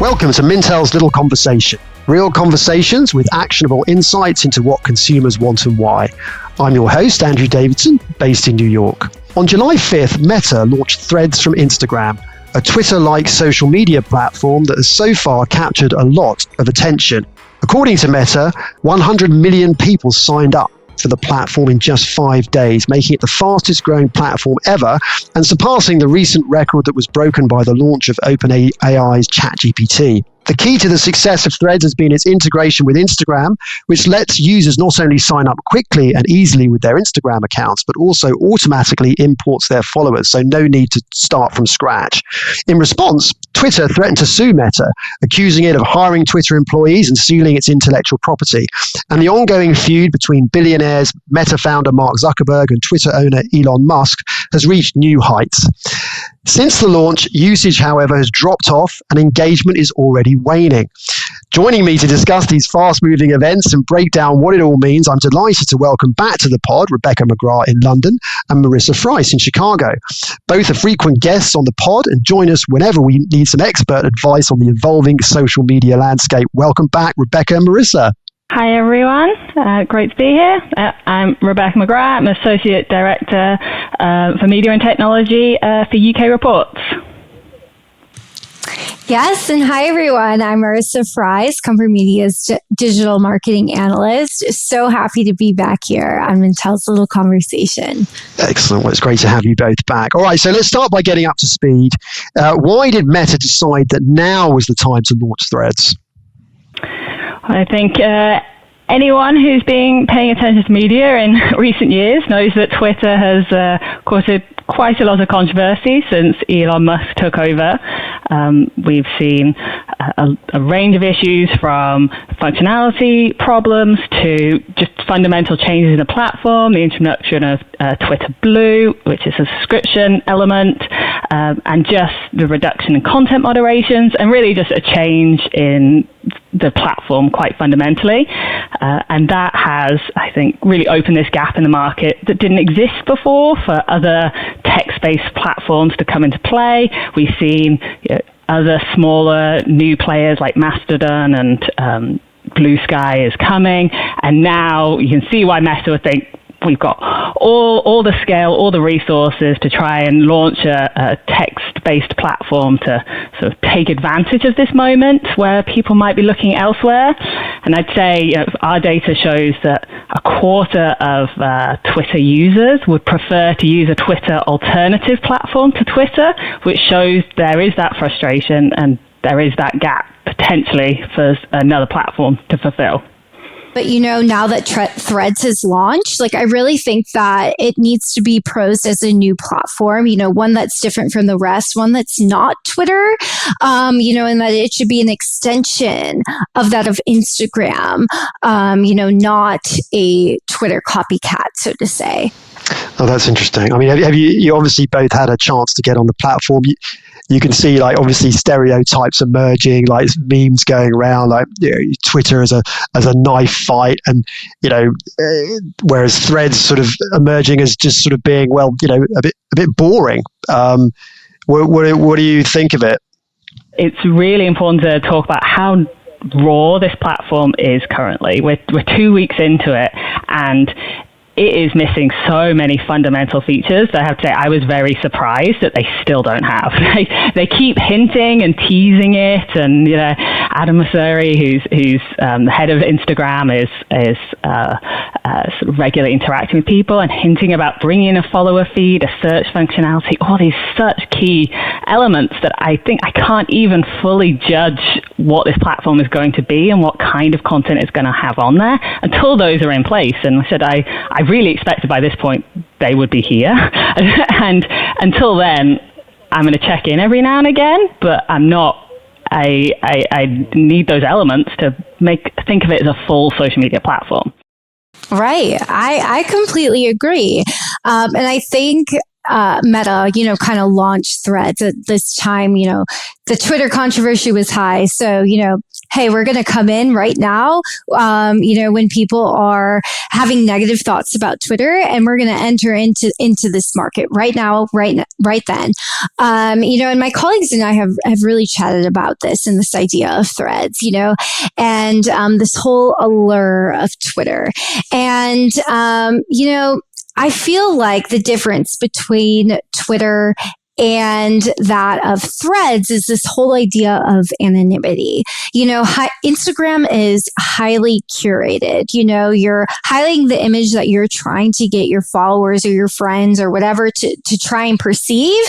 Welcome to Mintel's Little Conversation. Real conversations with actionable insights into what consumers want and why. I'm your host, Andrew Davidson, based in New York. On July 5th, Meta launched Threads from Instagram, a Twitter-like social media platform that has so far captured a lot of attention. According to Meta, 100 million people signed up for the platform in just 5 days, making it the fastest growing platform ever and surpassing the recent record that was broken by the launch of OpenAI's ChatGPT. The key to the success of Threads has been its integration with Instagram, which lets users not only sign up quickly and easily with their Instagram accounts, but also automatically imports their followers, so no need to start from scratch. In response, Twitter threatened to sue Meta, accusing it of hiring Twitter employees and stealing its intellectual property. And the ongoing feud between billionaires, Meta founder Mark Zuckerberg and Twitter owner Elon Musk has reached new heights. Since the launch, usage, however, has dropped off and engagement is already waning. Joining me to discuss these fast-moving events and break down what it all means, I'm delighted to welcome back to the pod Rebecca McGrath in London and Marissa Fries in Chicago. Both are frequent guests on the pod and join us whenever we need some expert advice on the evolving social media landscape. Welcome back, Rebecca and Marissa. Hi everyone, great to be here. I'm Rebecca McGrath, I'm Associate Director for Media and Technology for UK Reports. Yes, and hi everyone, I'm Marissa Fries, Comfort Media's Digital Marketing Analyst. So happy to be back here on Mintel's Little Conversation. Excellent, well it's great to have you both back. All right, so let's start by getting up to speed. Why did Meta decide that now was the time to launch Threads? I think anyone who's been paying attention to media in recent years knows that Twitter has caused quite a lot of controversy since Elon Musk took over. We've seen a range of issues from functionality problems to just fundamental changes in the platform, the introduction of Twitter Blue, which is a subscription element, and just the reduction in content moderations, and really just a change in the platform quite fundamentally. And that has, I think, really opened this gap in the market that didn't exist before for other text-based platforms to come into play. We've seen other smaller new players like Mastodon and Blue Sky is coming. And now you can see why Meta would think we've got all the scale, all the resources to try and launch a text-based platform to sort of take advantage of this moment where people might be looking elsewhere. And I'd say our data shows that a quarter of Twitter users would prefer to use a Twitter alternative platform to Twitter, which shows there is that frustration and there is that gap potentially for another platform to fulfill. But now that Threads has launched, I really think that it needs to be posed as a new platform, one that's different from the rest, one that's not Twitter, and that it should be an extension of that of Instagram, not a Twitter copycat, so to say. Oh, that's interesting. I mean, have you obviously both had a chance to get on the platform. You can see obviously stereotypes emerging, memes going around, Twitter as a knife fight, and whereas Threads sort of emerging as just sort of being a bit boring. What do you think of it? It's really important to talk about how raw this platform is currently. We're 2 weeks into it, and it is missing so many fundamental features that I have to say I was very surprised that they still don't have. They keep hinting and teasing it, and Adam Mosseri, who's the head of Instagram, is sort of regularly interacting with people and hinting about bringing in a follower feed, a search functionality, all these such key elements that I think I can't even fully judge what this platform is going to be and what kind of content it's going to have on there until those are in place. And I said I really expected by this point they would be here. And until then, I'm going to check in every now and again, but I'm not. I need those elements to think of it as a full social media platform. Right. I completely agree. And I think Meta, kind of launched Threads at this time, the Twitter controversy was high. So, hey, we're going to come in right now, when people are having negative thoughts about Twitter, and we're going to enter into this market right now, right then. And my colleagues and I have really chatted about this and this idea of Threads, and this whole allure of Twitter. And, I feel like the difference between Twitter and that of Threads is this whole idea of anonymity. Instagram is highly curated. You're highlighting the image that you're trying to get your followers or your friends or whatever to try and perceive.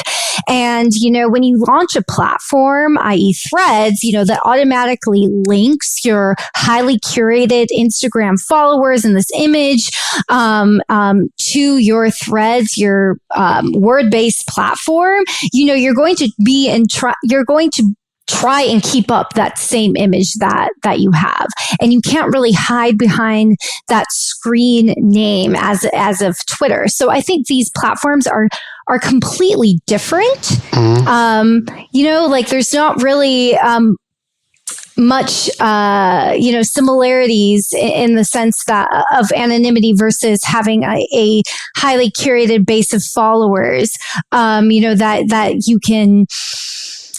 And, when you launch a platform, i.e. Threads, that automatically links your highly curated Instagram followers and this image to your Threads, your word-based platform. You're going to you're going to try and keep up that same image that you have. And you can't really hide behind that screen name as of Twitter. So I think these platforms are completely different. Mm-hmm. There's not really much, similarities in the sense that of anonymity versus having a highly curated base of followers, that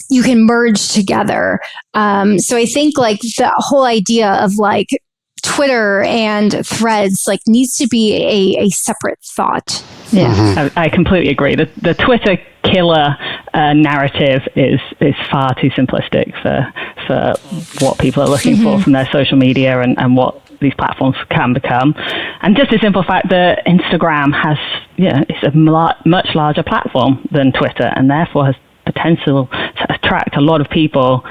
you can merge together. So I think the whole idea of Twitter and Threads needs to be a separate thought. Yeah, mm-hmm. I completely agree. The Twitter killer narrative is far too simplistic for what people are looking for from their social media and what these platforms can become. And just the simple fact that Instagram has, it's a much larger platform than Twitter, and therefore has potential to attract a lot of people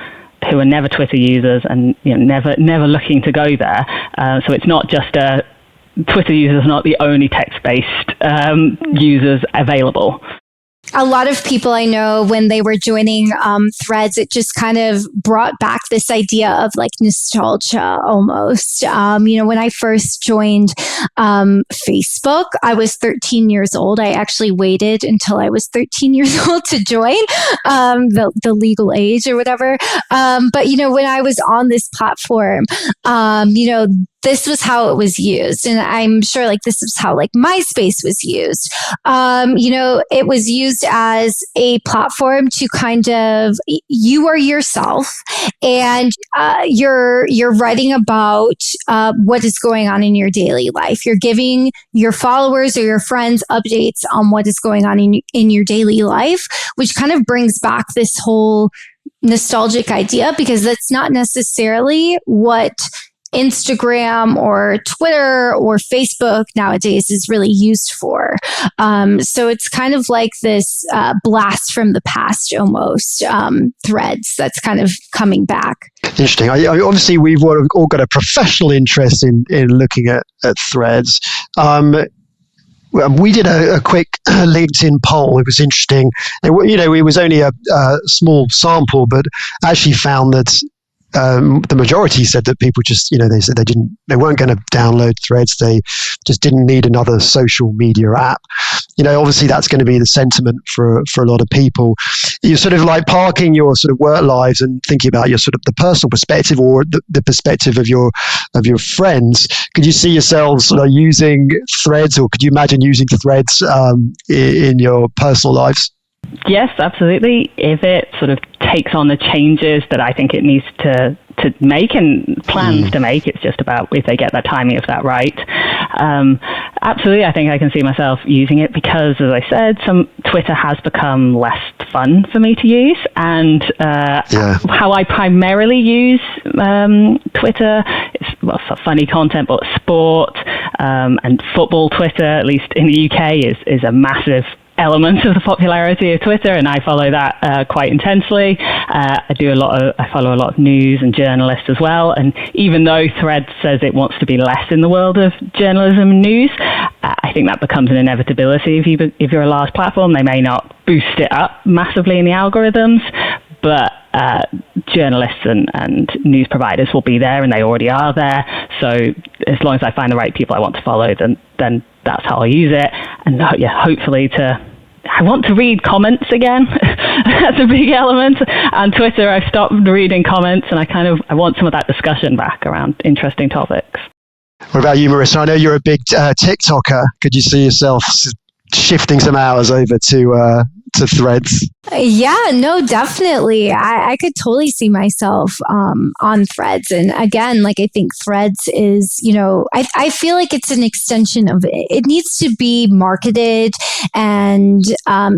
who are never Twitter users and never looking to go there. So it's not just Twitter users are not the only text-based users available. A lot of people I know, when they were joining Threads, it just kind of brought back this idea of nostalgia almost. When I first joined Facebook, I was 13 years old. I actually waited until I was 13 years old to join the legal age or whatever. But, when I was on this platform, this was how it was used. And I'm sure this is how MySpace was used. It was used as a platform to kind of, you are yourself and you're writing about what is going on in your daily life. You're giving your followers or your friends updates on what is going on in your daily life, which kind of brings back this whole nostalgic idea, because that's not necessarily what Instagram or Twitter or Facebook nowadays is really used for. So it's kind of like this blast from the past almost, Threads that's kind of coming back. Interesting. Obviously, we've all got a professional interest in looking at Threads. We did a quick LinkedIn poll. It was interesting. It was only a small sample, but actually found that the majority said that people just, they said they weren't going to download Threads. They just didn't need another social media app. Obviously that's going to be the sentiment for a lot of people. You're sort of parking your sort of work lives and thinking about your sort of the personal perspective or the perspective of your friends. Could you see yourselves using Threads, or could you imagine using Threads in your personal lives? Yes, absolutely. If it sort of takes on the changes that I think it needs to make and plans to make, it's just about if they get that timing of that right. Absolutely, I think I can see myself using it because, as I said, Twitter has become less fun for me to use, and how I primarily use Twitter is for funny content, but sport and football Twitter, at least in the UK, is a massive element of the popularity of Twitter, and I follow that quite intensely. I follow a lot of news and journalists as well, and even though Threads says it wants to be less in the world of journalism and news, I think that becomes an inevitability. If you're a large platform, they may not boost it up massively in the algorithms, but journalists and news providers will be there, and they already are there. So as long as I find the right people I want to follow, then that's how I'll use it. And hopefully to I want to read comments again. That's a big element. On Twitter, I've stopped reading comments, and I want some of that discussion back around interesting topics. What about you, Marissa? I know you're a big TikToker. Could you see yourself shifting some hours over to Threads? Yeah, no, definitely. I could totally see myself on Threads. And again, like, I think Threads is, I feel like it's an extension of it. It needs to be marketed and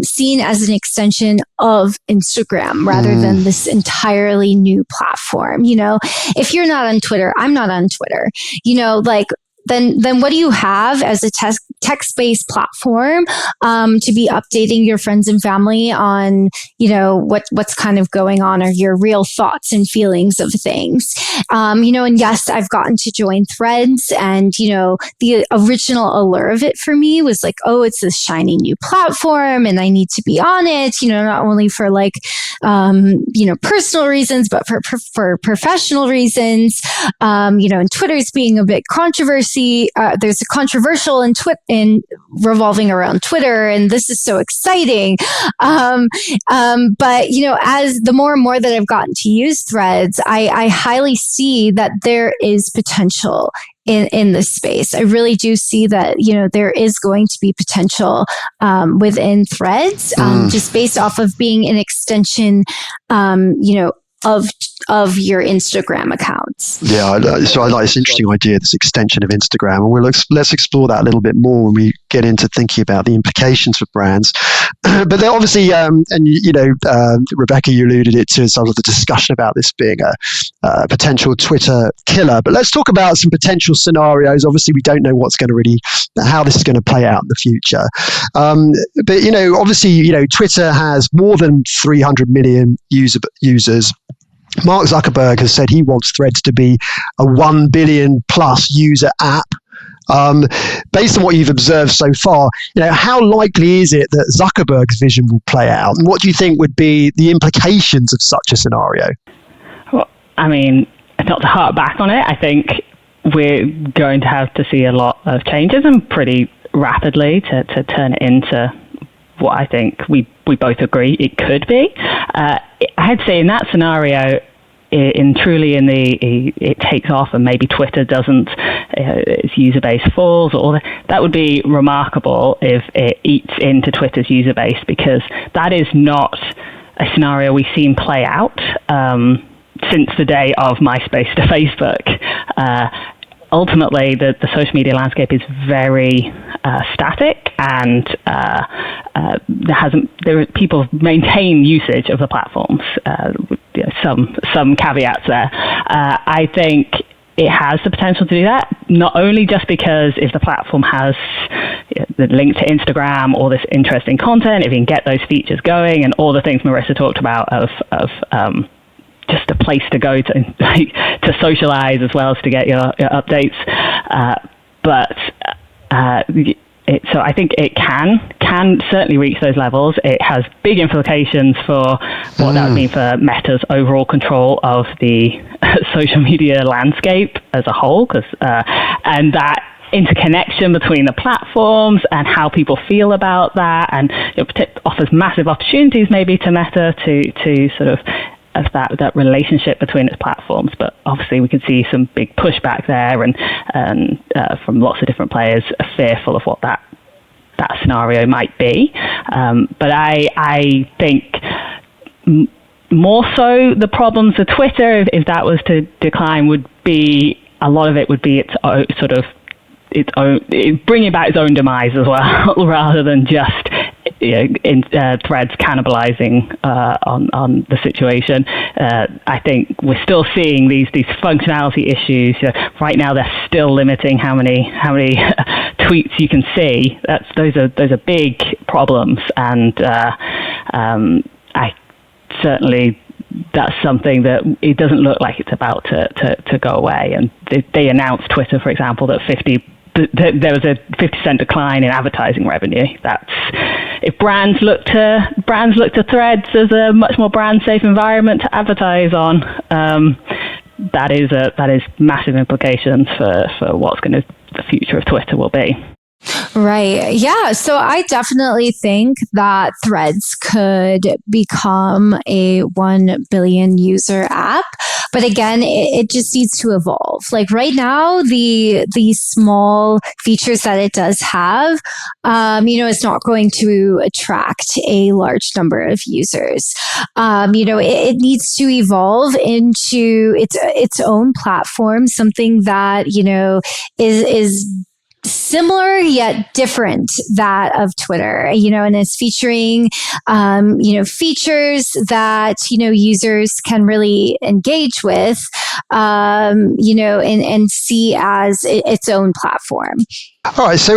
seen as an extension of Instagram rather than this entirely new platform. If you're not on Twitter, I'm not on Twitter, then what do you have as a text-based platform to be updating your friends and family on, what's kind of going on, or your real thoughts and feelings of things? And yes, I've gotten to join Threads, and, the original allure of it for me was like, oh, it's this shiny new platform and I need to be on it, not only for personal reasons, but for professional reasons. And Twitter's being a bit controversy. There's a controversial in revolving around Twitter, and this is so exciting. But as the more and more that I've gotten to use Threads, I highly see that there is potential in this space. I really do see that, there is going to be potential within Threads, just based off of being an extension, of your Instagram accounts. Yeah, so I like this interesting idea, this extension of Instagram, and let's explore that a little bit more when we get into thinking about the implications for brands. But then obviously, Rebecca, you alluded it to some of the discussion about this being a potential Twitter killer. But let's talk about some potential scenarios. Obviously, we don't know how this is going to play out in the future. But obviously, Twitter has more than 300 million users. Mark Zuckerberg has said he wants Threads to be a 1 billion plus user app. Based on what you've observed so far, how likely is it that Zuckerberg's vision will play out? And what do you think would be the implications of such a scenario? Well, I mean, not to harp back on it, I think we're going to have to see a lot of changes, and pretty rapidly, to turn it into what I think we both agree it could be. I'd say in that scenario, it takes off and maybe Twitter doesn't, its user base falls, or that would be remarkable if it eats into Twitter's user base, because that is not a scenario we've seen play out since the day of MySpace to Facebook. Ultimately, the social media landscape is very static, and people maintain usage of the platforms. Some caveats there. I think it has the potential to do that, not only just because if the platform has the link to Instagram or this interesting content, if you can get those features going, and all the things Marissa talked about of just a place to go to socialize as well as to get your updates. So I think it can certainly reach those levels. It has big implications for what that would mean for Meta's overall control of the social media landscape as a whole, and that interconnection between the platforms and how people feel about that, and it offers massive opportunities maybe to Meta to sort of that relationship between its platforms. But obviously we can see some big pushback there, and from lots of different players are fearful of what that scenario might be. But I think more so the problems with Twitter, if that was to decline, would be a lot of it would be its own bringing about its own demise as well, rather than just Threads cannibalizing on the situation. I think we're still seeing these functionality issues. Right now, they're still limiting how many tweets you can see. Those are big problems, and I certainly. That's something that it doesn't look like it's about to go away. And they announced, Twitter, for example, that there was a 50% decline in advertising revenue. That's if brands look to Threads as a much more brand safe environment to advertise on. That is massive implications for what's the future of Twitter will be. Right. Yeah. So I definitely think that Threads could become a 1 billion user app. But again, it just needs to evolve. Like right now, the small features that it does have, it's not going to attract a large number of users. It needs to evolve into its own platform, something that, is similar yet different that of Twitter, and it's featuring, features that, users can really engage with, and see as its own platform. All right, so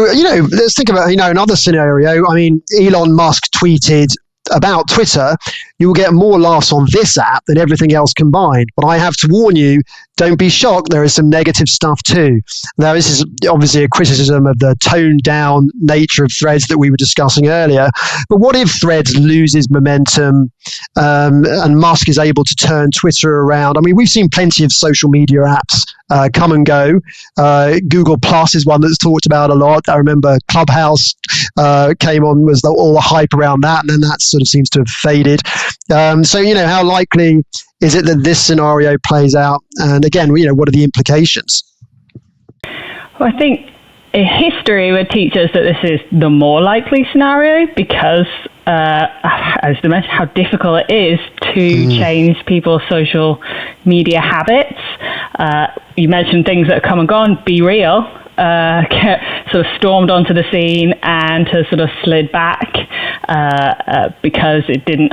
let's think about another scenario. I mean, Elon Musk tweeted about Twitter, you will get more laughs on this app than everything else combined. But I have to warn you, don't be shocked. There is some negative stuff too. Now, this is obviously a criticism of the toned down nature of Threads that we were discussing earlier. But what if Threads loses momentum and Musk is able to turn Twitter around? I mean, we've seen plenty of social media apps come and go. Google Plus is one that's talked about a lot. I remember Clubhouse came on, was all the hype around that, and then that sort of seems to have faded. So, how likely is it that this scenario plays out? And again, what are the implications? Well, I think history would teach us that this is the more likely scenario because, as you mentioned, how difficult it is to change people's social media habits. You mentioned things that have come and gone. Be Real sort of stormed onto the scene and has sort of slid back because it didn't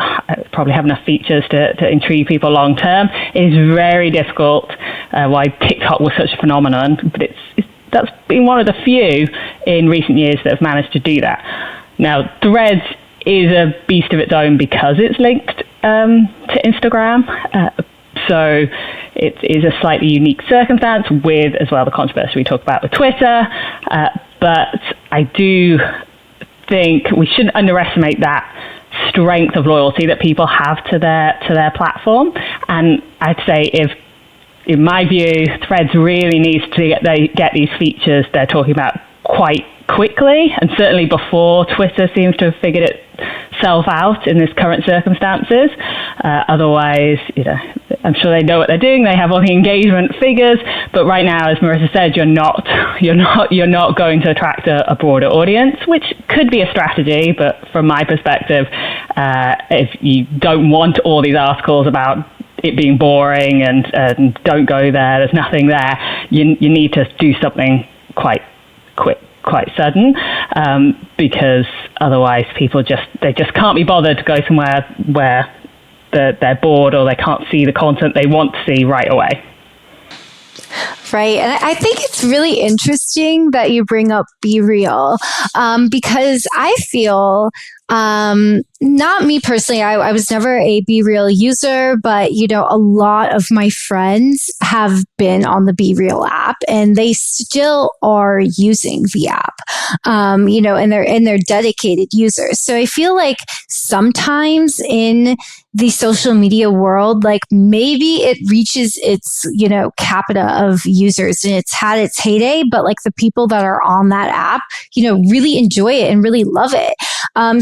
probably have enough features to intrigue people long term. It is very difficult why TikTok was such a phenomenon, but that's been one of the few in recent years that have managed to do that. Now, Threads is a beast of its own because it's linked to Instagram. So it is a slightly unique circumstance with, as well, the controversy we talked about with Twitter. But I do think we shouldn't underestimate that strength of loyalty that people have to their platform. And I'd say in my view, Threads really needs to get these features they're talking about quite quickly, and certainly before Twitter seems to have figured itself out in this current circumstances. Otherwise, I'm sure they know what they're doing. They have all the engagement figures, but right now, as Marissa said, you're not going to attract a broader audience, which could be a strategy. But from my perspective, if you don't want all these articles about it being boring and don't go there, there's nothing there, you need to do something quite quick, quite sudden, because otherwise people just can't be bothered to go somewhere where they're bored or they can't see the content they want to see right away. Right. And I think it's really interesting that you bring up Be Real, because I feel, not me personally, I was never a Be Real user, but, a lot of my friends have been on the Be Real app and they still are using the app, and they're dedicated users. So I feel like sometimes in the social media world, like maybe it reaches its, capita of users and it's had its heyday, but like the people that are on that app, really enjoy it and really love it.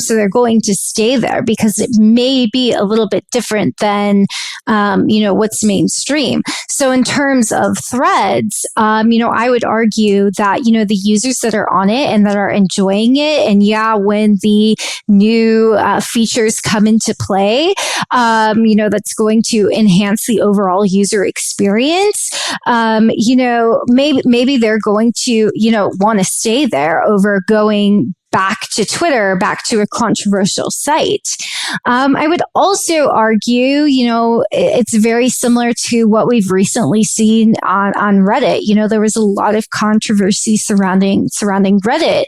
So they're going to stay there because it may be a little bit different than, what's mainstream. So in terms of Threads, I would argue that, the users that are on it and that are enjoying it, and when the new features come into play, that's going to enhance the overall user experience, maybe they're going to, want to stay there over going back to Twitter, back to a controversial site. I would also argue, it's very similar to what we've recently seen on Reddit. There was a lot of controversy surrounding Reddit,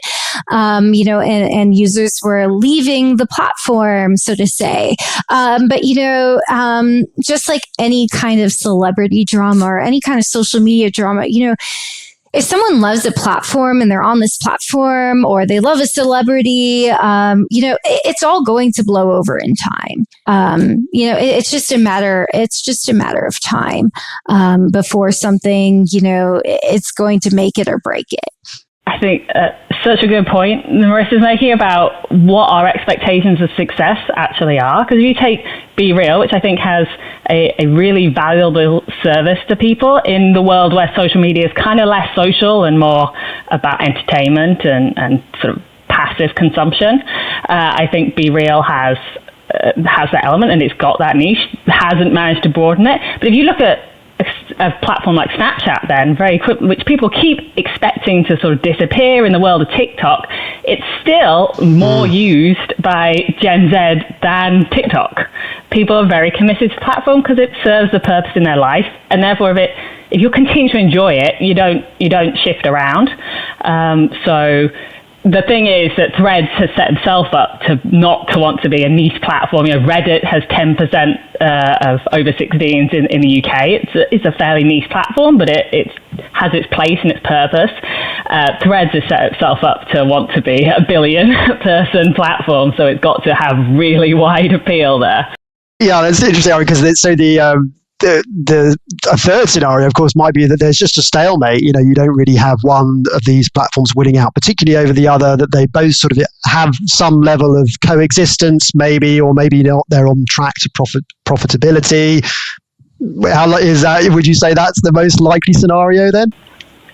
and users were leaving the platform, so to say. But, just like any kind of celebrity drama or any kind of social media drama, if someone loves a platform and they're on this platform, or they love a celebrity, it's all going to blow over in time. It's just a matter of time before something, it's going to make it or break it. I think such a good point Marissa's making about what our expectations of success actually are. Because if you take Be Real, which I think has a really valuable service to people in the world where social media is kind of less social and more about entertainment and sort of passive consumption, I think Be Real has that element and it's got that niche, hasn't managed to broaden it. But if you look at a platform like Snapchat then, very quick, which people keep expecting to sort of disappear in the world of TikTok, it's still more used by Gen Z than TikTok. People are very committed to the platform because it serves a purpose in their life, and therefore if you continue to enjoy it, you don't shift around. So the thing is that Threads has set itself up to not to want to be a niche platform. Reddit has 10% of over 16s in the UK. It's a fairly niche platform, but it has its place and its purpose. Threads has set itself up to want to be a billion-person platform, so it's got to have really wide appeal there. Yeah, that's interesting because a third scenario, of course, might be that there's just a stalemate. You don't really have one of these platforms winning out, particularly over the other, that they both sort of have some level of coexistence, maybe, or maybe not. They're on track to profitability. How is that? Would you say that's the most likely scenario then?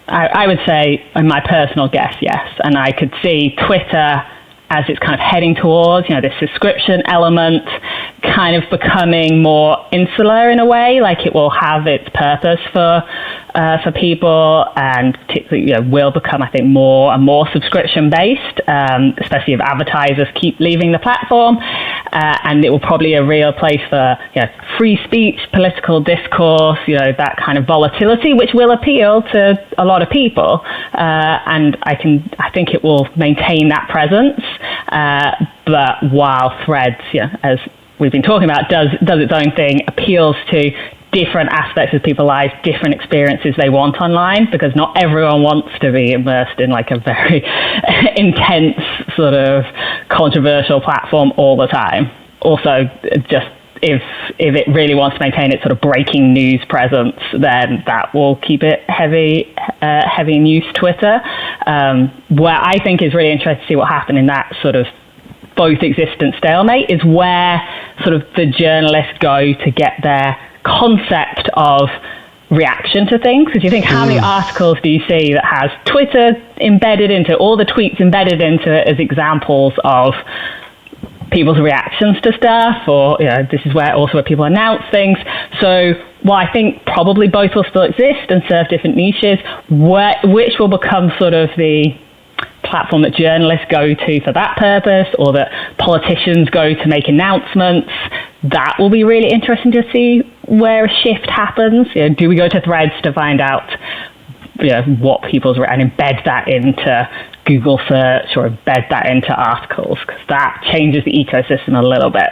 I would say, in my personal guess, yes. And I could see Twitter as it's kind of heading towards, this subscription element kind of becoming more insular in a way, like it will have its purpose for people, and particularly, will become, I think, more and more subscription based, especially if advertisers keep leaving the platform, and it will probably be a real place for free speech, political discourse, that kind of volatility, which will appeal to a lot of people, and I think it will maintain that presence. But while Threads, as we've been talking about, does its own thing, appeals to different aspects of people's lives, different experiences they want online, because not everyone wants to be immersed in like a very intense sort of controversial platform all the time. Also, just if it really wants to maintain its sort of breaking news presence, then that will keep it heavy news Twitter. Where I think is really interesting to see what happened in that sort of both existent stalemate is where sort of the journalists go to get their concept of reaction to things. Because you think, how many articles do you see that has Twitter embedded into, all the tweets embedded into it as examples of people's reactions to stuff, or this is where people announce things. So while I think probably both will still exist and serve different niches, which will become sort of the platform that journalists go to for that purpose, or that politicians go to make announcements, that will be really interesting to see where a shift happens. Do we go to Threads to find out what people's and embed that into Google search or embed that into articles, because that changes the ecosystem a little bit.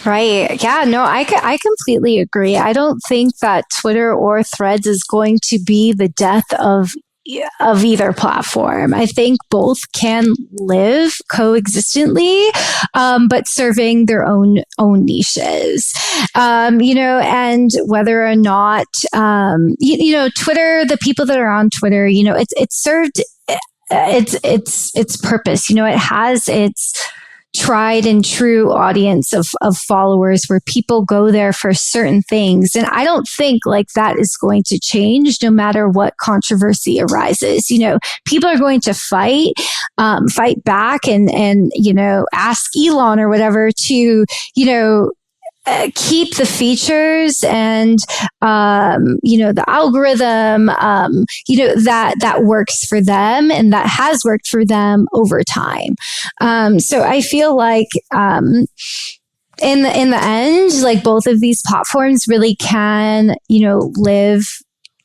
Right. Yeah, no, I completely agree. I don't think that Twitter or Threads is going to be the death of either platform. I think both can live coexistently, but serving their own niches. And whether or not, Twitter, the people that are on Twitter, it's served its purpose. It has its tried and true audience of followers where people go there for certain things. And I don't think like that is going to change no matter what controversy arises. People are going to fight back and ask Elon or whatever to, keep the features and, the algorithm, that works for them and that has worked for them over time. So I feel like, in the end, like both of these platforms really can, live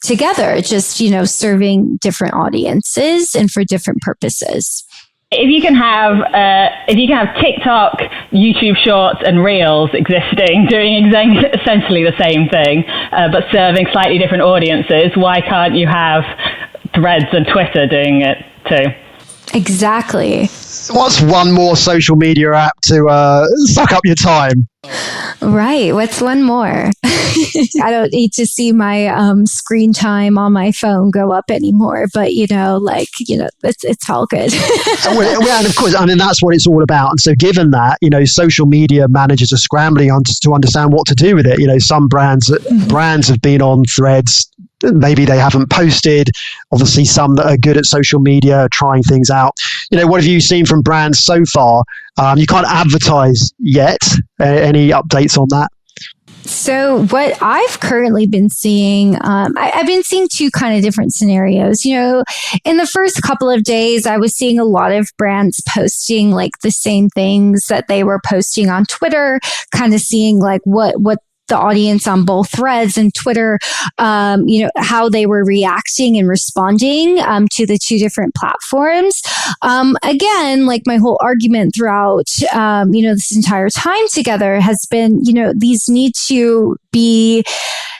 together, just, serving different audiences and for different purposes. If you can have TikTok, YouTube Shorts, and Reels existing, doing essentially the same thing, but serving slightly different audiences, why can't you have Threads and Twitter doing it too? Exactly. What's one more social media app to suck up your time? Right. What's one more? I don't need to see my screen time on my phone go up anymore, but it's all good. And of course, I mean, that's what it's all about. And so given that, social media managers are scrambling to understand what to do with it. Some brands have been on Threads. Maybe they haven't posted. Obviously, some that are good at social media are trying things out. What have you seen from brands so far? You can't advertise yet. Any updates on that? So what I've currently been seeing, I've been seeing two kind of different scenarios. In the first couple of days, I was seeing a lot of brands posting like the same things that they were posting on Twitter, kind of seeing like what the audience on both Threads and Twitter, how they were reacting and responding to the two different platforms. Again, like my whole argument throughout, this entire time together has been, these need to be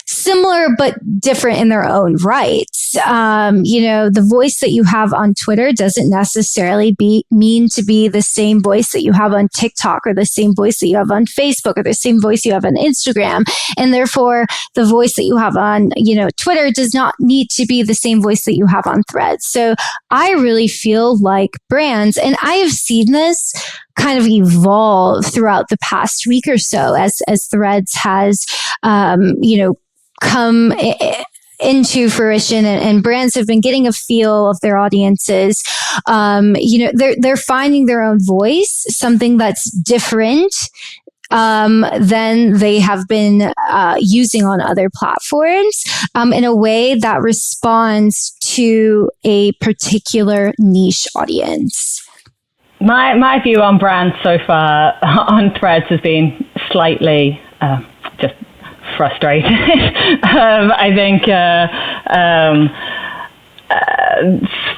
similar but different in their own rights. The voice that you have on Twitter doesn't necessarily mean to be the same voice that you have on TikTok or the same voice that you have on Facebook or the same voice you have on Instagram. And therefore, the voice that you have on, Twitter does not need to be the same voice that you have on Threads. So I really feel like brands, and I have seen this kind of evolve throughout the past week or so as Threads has, come into fruition and brands have been getting a feel of their audiences. They're finding their own voice, something that's different than they have been using on other platforms in a way that responds to a particular niche audience. My view on brands so far on Threads has been slightly just frustrated. I think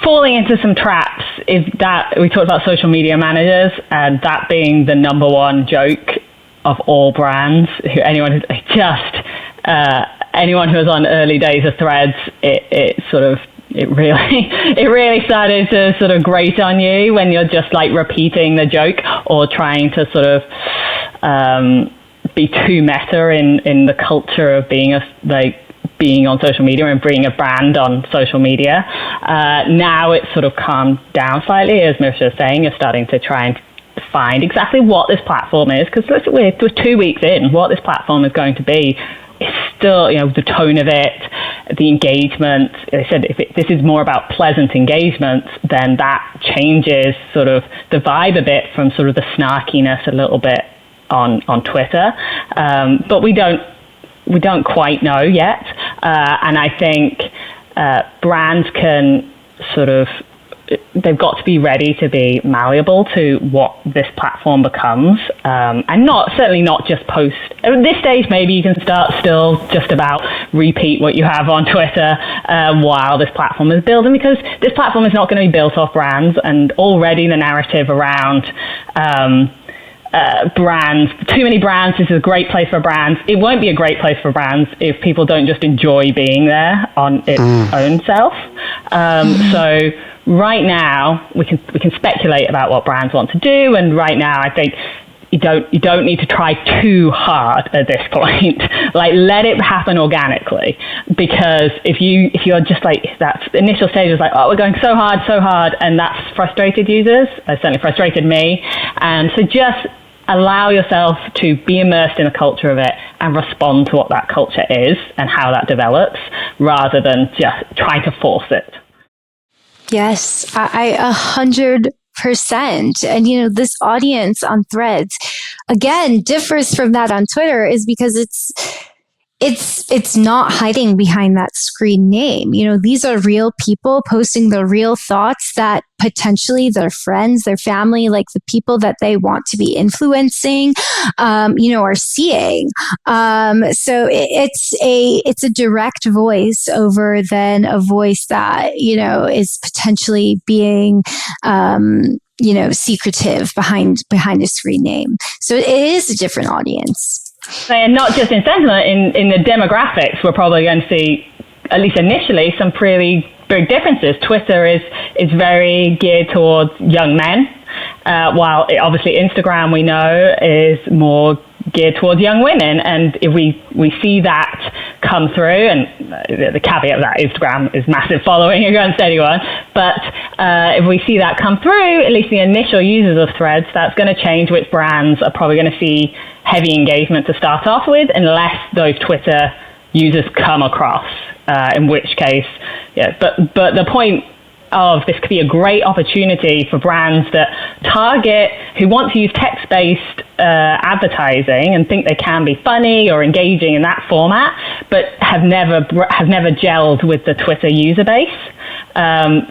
falling into some traps is that we talked about social media managers and that being the number one joke of all brands. Anyone who was on early days of Threads, it really started to sort of grate on you when you're just like repeating the joke or trying to sort of be too meta in the culture of being on social media and being a brand on social media. Now it's sort of calmed down slightly, as Mirsha was saying. You're starting to try and find exactly what this platform is, because we're 2 weeks in. What this platform is going to be is still, the tone of it, the engagement. They said if this is more about pleasant engagement, then that changes sort of the vibe a bit from sort of the snarkiness a little bit on Twitter, but we don't quite know yet, and I think brands can they've got to be ready to be malleable to what this platform becomes, and certainly not just post. At this stage, maybe you can start still just about repeat what you have on Twitter while this platform is building, because this platform is not going to be built off brands, and already the narrative around brands, too many brands, this is a great place for brands. It won't be a great place for brands if people don't just enjoy being there on its own self. So right now we can speculate about what brands want to do, and right now I think you don't need to try too hard at this point. Like, let it happen organically, because if you're just like, that initial stage is like, oh, we're going so hard, and that's frustrated users. It certainly frustrated me. And so just allow yourself to be immersed in the culture of it and respond to what that culture is and how that develops, rather than just trying to force it. Yes, I 100%. And, this audience on Threads, again, differs from that on Twitter, is because it's not hiding behind that screen name. These are real people posting the real thoughts that potentially their friends, their family, like the people that they want to be influencing, are seeing. So it's a direct voice over then a voice that, is potentially being, secretive behind a screen name. So it is a different audience. And not just in sentiment, in the demographics, we're probably going to see, at least initially, some pretty big differences. Twitter is very geared towards young men, while obviously Instagram, we know, is more geared towards young women. And if we see that come through, and the caveat of that, Instagram is massive following against anyone, but if we see that come through, at least the initial users of Threads, that's going to change which brands are probably going to see heavy engagement to start off with, unless those Twitter users come across, in which case, yeah. But the point of this could be a great opportunity for brands that target, who want to use text-based advertising and think they can be funny or engaging in that format, but have never gelled with the Twitter user base.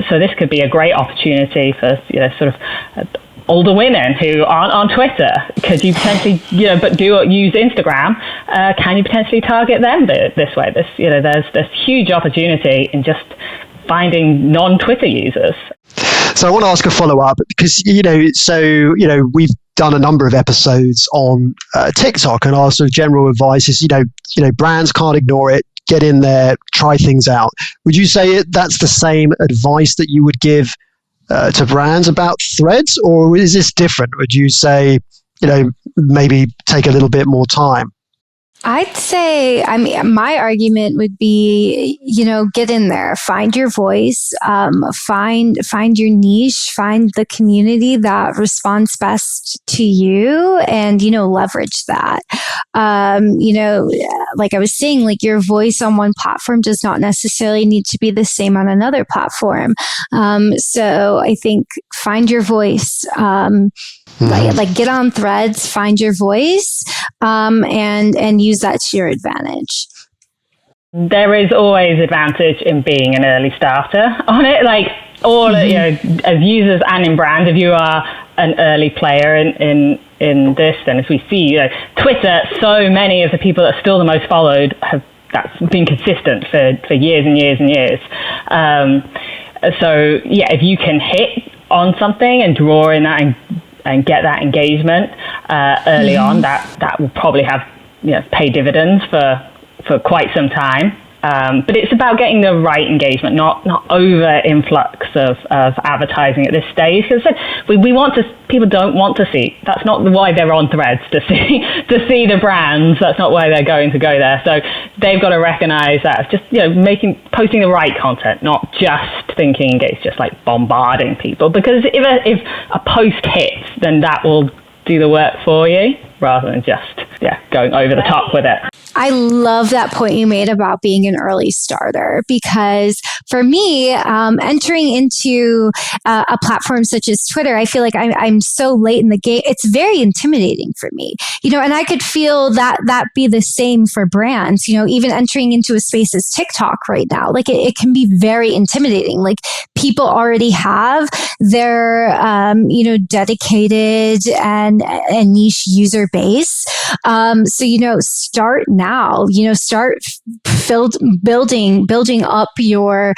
So this could be a great opportunity for sort of older women who aren't on Twitter. Could you potentially, but use Instagram? Can you potentially target them this way? There's huge opportunity in just finding non-Twitter users. So I want to ask a follow-up, because we've done a number of episodes on TikTok, and our sort of general advice is brands can't ignore it. Get in there, try things out. Would you say that's the same advice that you would give to brands about Threads, or is this different? Would you say, maybe take a little bit more time? I'd say, my argument would be, get in there, find your voice, find your niche, find the community that responds best to you, and, leverage that. Like I was saying, like your voice on one platform does not necessarily need to be the same on another platform. So I think find your voice, like get on Threads, find your voice, and use that to your advantage. There is always advantage in being an early starter on it. Like as users and in brand, if you are an early player in this, then as we see, Twitter, so many of the people that are still the most followed that's been consistent for years and years and years. So yeah, if you can hit on something and draw in that and get that engagement early on, that will probably have pay dividends for quite some time. But it's about getting the right engagement, not over influx of advertising at this stage. Because people don't want to see. That's not why they're on Threads, to see the brands. That's not why they're going to go there. So they've got to recognize that just posting the right content, not just thinking it's just like bombarding people. Because if a post hits, then that will do the work for you, rather than just going over the top with it. I love that point you made about being an early starter, because for me, entering into a platform such as Twitter, I feel like I'm so late in the game. It's very intimidating for me, and I could feel that be the same for brands, even entering into a space as TikTok right now. Like it can be very intimidating. Like people already have their, dedicated and niche user base. So, start now, start building up your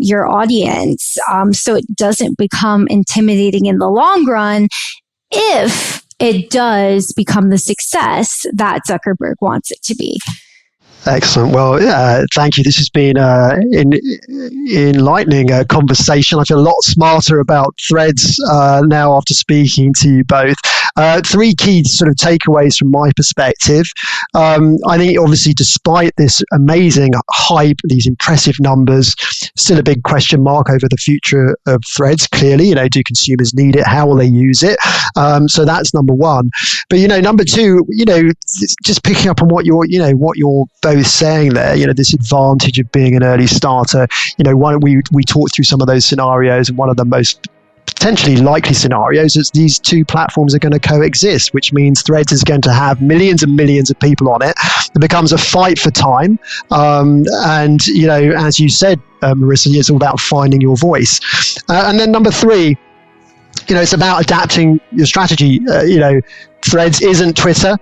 audience, so it doesn't become intimidating in the long run, if it does become the success that Zuckerberg wants it to be. Excellent. Well, thank you. This has been an enlightening conversation. I feel a lot smarter about Threads now after speaking to you both. Three key sort of takeaways from my perspective. I think obviously despite this amazing hype, these impressive numbers, still a big question mark over the future of Threads. Clearly, do consumers need it? How will they use it? So that's number one. But, number two, just picking up on what you're both saying there, this advantage of being an early starter, we talked through some of those scenarios, and one of the most potentially likely scenarios is these two platforms are going to coexist, which means Threads is going to have millions and millions of people on it. It becomes a fight for time. And, as you said, Marissa, it's all about finding your voice. And then number three, it's about adapting your strategy. Threads isn't Twitter.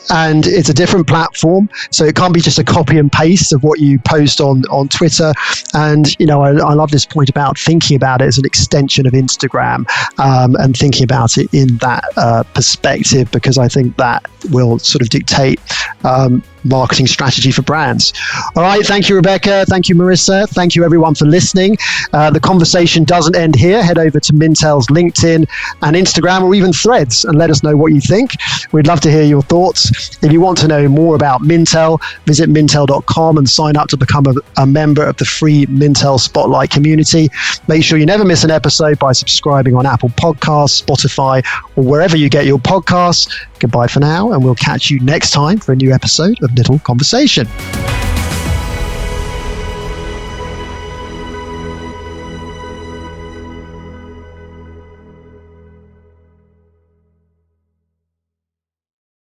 and it's a different platform, so it can't be just a copy and paste of what you post on Twitter. And I love this point about thinking about it as an extension of Instagram, and thinking about it in that perspective, because I think that will sort of dictate marketing strategy for brands. All right, thank you, Rebecca. Thank you, Marissa. Thank you, everyone, for listening. The conversation doesn't end here. Head over to Mintel's LinkedIn and Instagram, or even Threads, and let us know what you think. We'd love to hear your thoughts. If you want to know more about Mintel, visit mintel.com and sign up to become a member of the free Mintel Spotlight community. Make sure you never miss an episode by subscribing on Apple Podcasts, Spotify, or wherever you get your podcasts. Goodbye for now, and we'll catch you next time for a new episode of Little Conversation.